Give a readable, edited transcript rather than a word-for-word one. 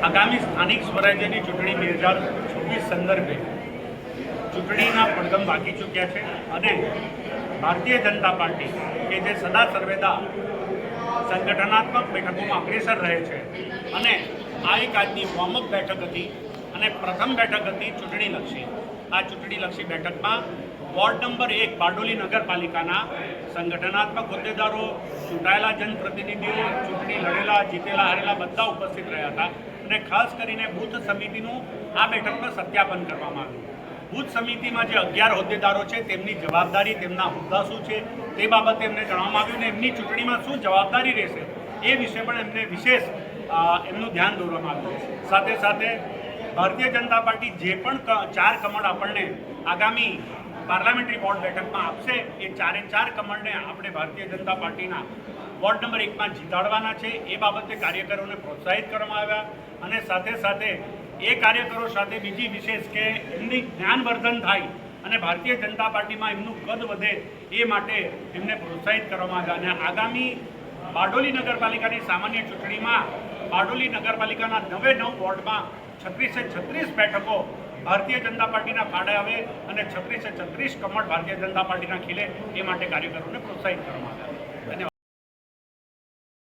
આગામી સ્થાનિક સ્વરાજ્યની ચૂંટણી 2026 સંદર્ભે ચૂંટણીના પડઘમ વાગી ચૂક્યા છે અને ભારતીય જનતા પાર્ટી કે જે સદા સર્વદા સંગઠનાત્મક બેઠકોમાં અગ્રેસર રહે છે અને આ એક આજની વોર્મઅપ બેઠક હતી અને પ્રથમ બેઠક હતી ચૂંટણીલક્ષી. આ ચૂંટણીલક્ષી બેઠકમાં વોર્ડ નંબર 1 બારડોલી નગરપાલિકાના સંગઠનાત્મક હોદ્દેદારો, ચૂંટાયેલા જનપ્રતિનિધિઓ, ચૂંટણી લડેલા જીતેલા હારેલા બધા ઉપસ્થિત રહ્યા હતા અને ખાસ કરીને બૂથ સમિતિનું આ બેઠકમાં સત્યાપન કરવામાં આવ્યું. બૂથ સમિતિમાં જે 11 હોદ્દેદારો છે તેમની જવાબદારી, તેમના હોદ્દા શું છે તે બાબતે એમને જણાવવામાં આવ્યું અને એમની ચૂંટણીમાં શું જવાબદારી રહેશે એ વિશે પણ એમને વિશેષ એમનું ધ્યાન દોરવામાં આવ્યું. સાથે સાથે ભારતીય જનતા પાર્ટી જે પણ 4 કમળ આપણને આગામી પાર્લામેન્ટરી વોર્ડ બેઠકમાં આપશે એ 4 કમળને આપણે ભારતીય જનતા પાર્ટીના વોર્ડ નંબર 1માં જીતાડવાના છે. એ બાબતે કાર્યકરોને પ્રોત્સાહિત કરવામાં આવ્યા અને સાથે સાથે એ કાર્યકરો સાથે બીજી વિશેષ કે એમની જ્ઞાનવર્ધન થાય અને ભારતીય જનતા પાર્ટીમાં એમનું કદ વધે એ માટે એમને પ્રોત્સાહિત કરવામાં આવ્યા. અને આગામી બારડોલી નગરપાલિકાની સામાન્ય ચૂંટણીમાં બારડોલી નગરપાલિકાના 9 વોર્ડમાં 36 બેઠકો ભારતીય જનતા પાર્ટીના ફાળે આવે અને 36 કમળ ભારતીય જનતા પાર્ટીના ખીલે એ માટે કાર્યકરોને પ્રોત્સાહિત કરવામાં આવ્યા.